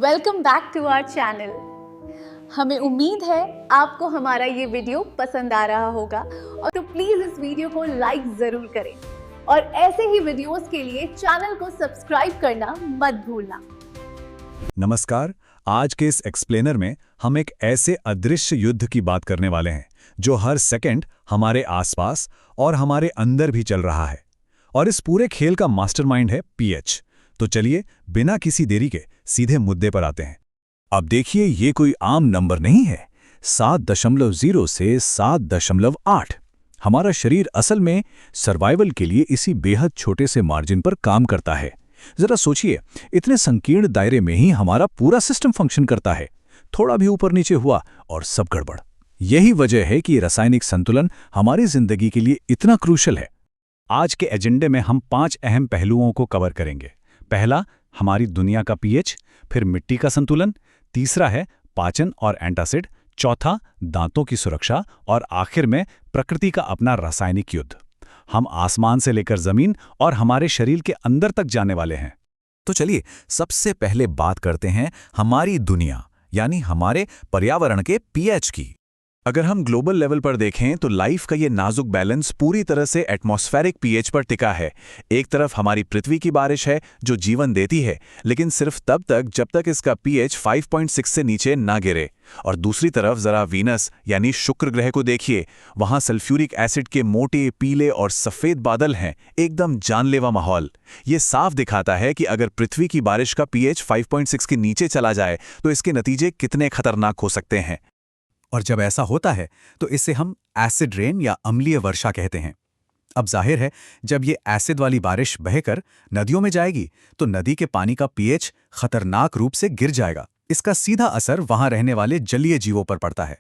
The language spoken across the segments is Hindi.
Welcome back to our channel. हमें उम्मीद है आपको हमारा ये वीडियो पसंद आ रहा होगा और तो प्लीज इस वीडियो को लाइक जरूर करें और ऐसे ही वीडियोस के लिए चैनल को सब्सक्राइब करना मत भूलना। नमस्कार। आज के इस एक्सप्लेनर में हम एक ऐसे अदृश्य युद्ध की बात करने वाले हैं जो हर सेकंड हमारे आसपास और हमारे अंदर भी चल रहा है, और इस पूरे खेल का मास्टरमाइंड है पीएच। तो चलिए बिना किसी देरी के सीधे मुद्दे पर आते हैं। अब देखिए, ये कोई आम नंबर नहीं है। 7.0 से 7.8। हमारा शरीर असल में सर्वाइवल के लिए इसी बेहद छोटे से मार्जिन पर काम करता है। जरा सोचिए, इतने संकीर्ण दायरे में ही हमारा पूरा सिस्टम फंक्शन करता है। थोड़ा भी ऊपर नीचे हुआ और सब गड़बड़। यही वजह है कि रासायनिक संतुलन हमारी जिंदगी के लिए इतना क्रूशल है। आज के एजेंडे में हम 5 अहम पहलुओं को कवर करेंगे। पहला, हमारी दुनिया का पीएच, फिर मिट्टी का संतुलन, तीसरा है पाचन और एंटासिड, चौथा दांतों की सुरक्षा, और आखिर में प्रकृति का अपना रासायनिक युद्ध। हम आसमान से लेकर जमीन और हमारे शरीर के अंदर तक जाने वाले हैं। तो चलिए सबसे पहले बात करते हैं हमारी दुनिया यानी हमारे पर्यावरण के पीएच की। अगर हम ग्लोबल लेवल पर देखें तो लाइफ का ये नाजुक बैलेंस पूरी तरह से एटमॉस्फेरिक पीएच पर टिका है। एक तरफ हमारी पृथ्वी की बारिश है जो जीवन देती है, लेकिन सिर्फ तब तक जब तक इसका पीएच 5.6 से नीचे ना गिरे। और दूसरी तरफ जरा वीनस यानी शुक्र ग्रह को देखिए। वहां सल्फ्यूरिक एसिड के मोटे पीले और सफेद बादल हैं, एकदम जानलेवा माहौल। ये साफ दिखाता है कि अगर पृथ्वी की बारिश का पीएच 5.6 के नीचे चला जाए तो इसके नतीजे कितने खतरनाक हो सकते हैं। और जब ऐसा होता है तो इसे हम एसिड रेन या अम्लीय वर्षा कहते हैं। अब जाहिर है, जब ये एसिड वाली बारिश बहकर नदियों में जाएगी तो नदी के पानी का पीएच खतरनाक रूप से गिर जाएगा। इसका सीधा असर वहां रहने वाले जलीय जीवों पर पड़ता है।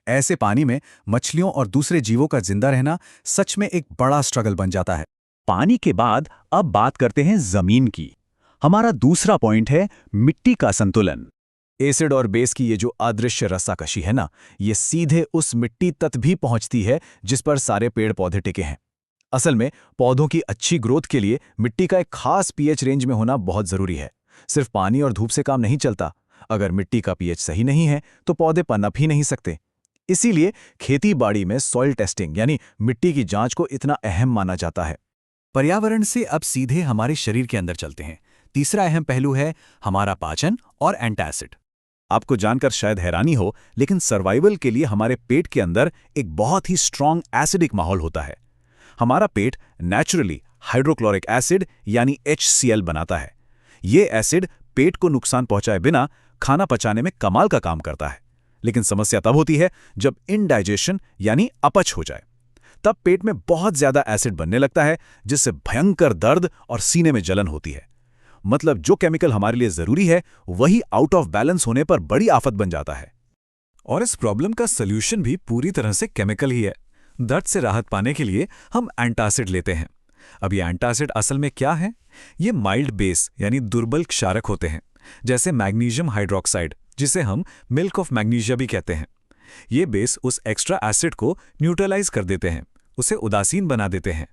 ऐसे पानी में मछलियों और दूसरे जीवों का जिंदा रहना सच में एक बड़ा स्ट्रगल बन जाता है। पानी के बाद अब बात करते हैं जमीन की। हमारा दूसरा पॉइंट है मिट्टी का संतुलन। एसिड और बेस की ये जो अदृश्य रस्साकशी है ना, ये सीधे उस मिट्टी तक भी पहुंचती है जिस पर सारे पेड़ पौधे टिके हैं। असल में पौधों की अच्छी ग्रोथ के लिए मिट्टी का एक खास पीएच रेंज में होना बहुत जरूरी है। सिर्फ पानी और धूप से काम नहीं चलता। अगर मिट्टी का पीएच सही नहीं है तो पौधे पनप ही नहीं सकते। इसीलिए खेती बाड़ी में सॉइल टेस्टिंग यानी मिट्टी की जांच को इतना अहम माना जाता है। पर्यावरण से अब सीधे हमारे शरीर के अंदर चलते हैं। तीसरा अहम पहलू है हमारा पाचन और एंटासिड। आपको जानकर शायद हैरानी हो, लेकिन सर्वाइवल के लिए हमारे पेट के अंदर एक बहुत ही स्ट्रॉन्ग एसिडिक माहौल होता है। हमारा पेट नेचुरली हाइड्रोक्लोरिक एसिड यानी HCl बनाता है। ये एसिड पेट को नुकसान पहुंचाए बिना खाना पचाने में कमाल का काम करता है। लेकिन समस्या तब होती है जब इनडाइजेशन यानी अपच हो जाए। तब पेट में बहुत ज्यादा एसिड बनने लगता है, जिससे भयंकर दर्द और सीने में जलन होती है। मतलब जो केमिकल हमारे लिए जरूरी है वही आउट ऑफ बैलेंस होने पर बड़ी आफत बन जाता है। और इस प्रॉब्लम का सॉल्यूशन भी पूरी तरह से केमिकल ही है। दर्द से राहत पाने के लिए हम एंटासिड लेते हैं। अब ये एंटासिड असल में क्या है? ये माइल्ड बेस यानी दुर्बल क्षारक होते हैं, जैसे मैग्नीशियम हाइड्रोक्साइड, जिसे हम मिल्क ऑफ मैग्नीशिया भी कहते हैं। ये बेस उस एक्स्ट्रा एसिड को न्यूट्रलाइज कर देते हैं, उसे उदासीन बना देते हैं,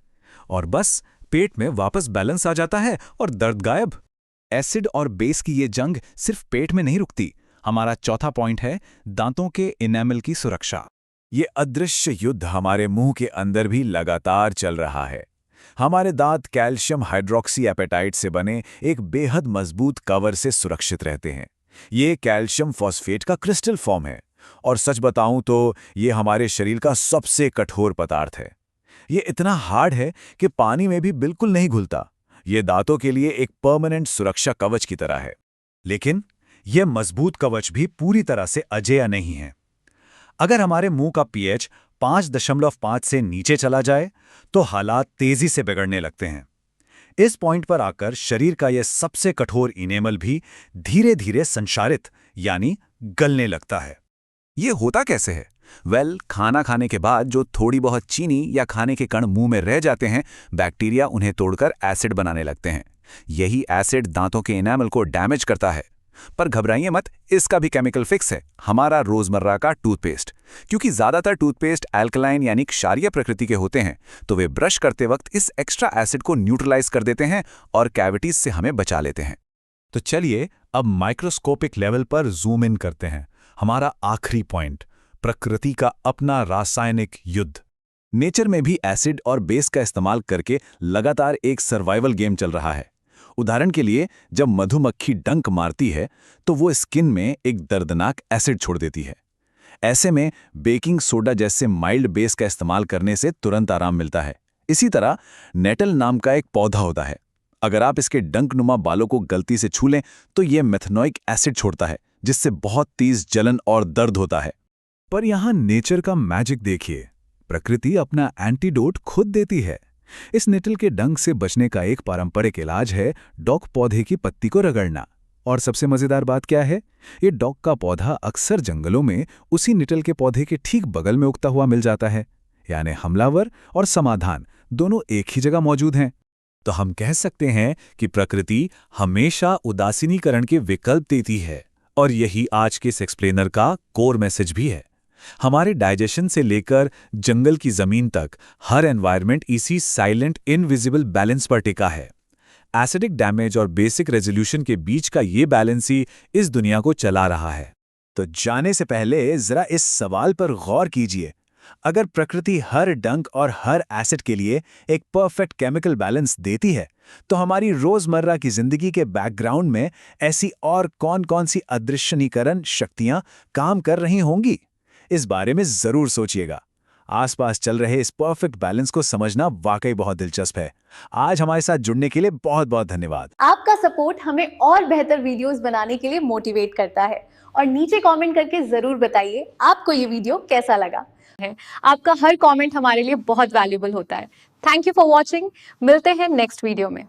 और बस पेट में वापस बैलेंस आ जाता है और दर्द गायब। एसिड और बेस की ये जंग सिर्फ पेट में नहीं रुकती। हमारा चौथा पॉइंट है दांतों के इनेमल की सुरक्षा। ये अदृश्य युद्ध हमारे मुंह के अंदर भी लगातार चल रहा है। हमारे दांत कैल्शियम हाइड्रोक्सी एपेटाइट से बने एक बेहद मजबूत कवर से सुरक्षित रहते हैं। ये कैल्शियम फॉस्फेट का क्रिस्टल फॉर्म है, और सच बताऊं तो ये हमारे शरीर का सबसे कठोर पदार्थ है। ये इतना हार्ड है कि पानी में भी बिल्कुल नहीं घुलता। ये दांतों के लिए एक परमानेंट सुरक्षा कवच की तरह है। लेकिन यह मजबूत कवच भी पूरी तरह से अजेय नहीं है। अगर हमारे मुंह का पीएच 5.5 से नीचे चला जाए तो हालात तेजी से बिगड़ने लगते हैं। इस पॉइंट पर आकर शरीर का यह सबसे कठोर इनेमल भी धीरे धीरे संक्षारित यानी गलने लगता है। ये होता कैसे है? खाना खाने के बाद जो थोड़ी बहुत चीनी या खाने के कण मुंह में रह जाते हैं, बैक्टीरिया उन्हें तोड़कर एसिड बनाने लगते हैं। यही एसिड दांतों के एनामल को डैमेज करता है। पर घबराइए मत, इसका भी केमिकल फिक्स है, हमारा रोजमर्रा का टूथपेस्ट। क्योंकि ज्यादातर टूथपेस्ट अल्कलाइन यानी क्षारीय प्रकृति के होते हैं, तो वे ब्रश करते वक्त इस एक्स्ट्रा एसिड को न्यूट्रलाइज कर देते हैं और कैविटीज से हमें बचा लेते हैं। तो चलिए अब माइक्रोस्कोपिक लेवल पर जूम इन करते हैं। हमारा आखिरी पॉइंट, प्रकृति का अपना रासायनिक युद्ध। नेचर में भी एसिड और बेस का इस्तेमाल करके लगातार एक सर्वाइवल गेम चल रहा है। उदाहरण के लिए, जब मधुमक्खी डंक मारती है तो वो स्किन में एक दर्दनाक एसिड छोड़ देती है। ऐसे में बेकिंग सोडा जैसे माइल्ड बेस का इस्तेमाल करने से तुरंत आराम मिलता है। इसी तरह नेटल नाम का एक पौधा होता है। अगर आप इसके डंकनुमा बालों को गलती से छू लें तो ये मेथनोइक एसिड छोड़ता है, जिससे बहुत तेज जलन और दर्द होता है। पर यहाँ नेचर का मैजिक देखिए, प्रकृति अपना एंटीडोट खुद देती है। इस नेटल के डंक से बचने का एक पारंपरिक इलाज है डॉक पौधे की पत्ती को रगड़ना। और सबसे मजेदार बात क्या है, ये डॉक का पौधा अक्सर जंगलों में उसी नेटल के पौधे के ठीक बगल में उगता हुआ मिल जाता है। यानी हमलावर और समाधान दोनों एक ही जगह मौजूद हैं। तो हम कह सकते हैं कि प्रकृति हमेशा उदासीनीकरण के विकल्प देती है। और यही आज के इस एक्सप्लेनर का कोर मैसेज भी है। हमारे डाइजेशन से लेकर जंगल की जमीन तक हर एनवायरनमेंट इसी साइलेंट इनविजिबल बैलेंस पर टिका है। एसिडिक डैमेज और बेसिक रेजोल्यूशन के बीच का ये बैलेंस ही इस दुनिया को चला रहा है। तो जाने से पहले जरा इस सवाल पर गौर कीजिए, अगर प्रकृति हर डंक और हर एसिड के लिए एक परफेक्ट केमिकल बैलेंस देती है, तो हमारी रोजमर्रा की जिंदगी के बैकग्राउंड में ऐसी और कौन-कौन सी अदृश्यनीकरण शक्तियां काम कर रही होंगी? इस बारे में जरूर सोचिएगा। आसपास चल रहे इस परफेक्ट बैलेंस को समझना वाकई बहुत दिलचस्प है। आज हमारे साथ जुड़ने के लिए बहुत बहुत धन्यवाद। आपका सपोर्ट हमें और बेहतर वीडियोस बनाने के लिए मोटिवेट करता है। और नीचे कमेंट करके जरूर बताइए आपको ये वीडियो कैसा लगा है। आपका हर कमेंट हमारे लिए बहुत वैल्यूबल होता है। Thank you for watching. मिलते हैं नेक्स्ट वीडियो में।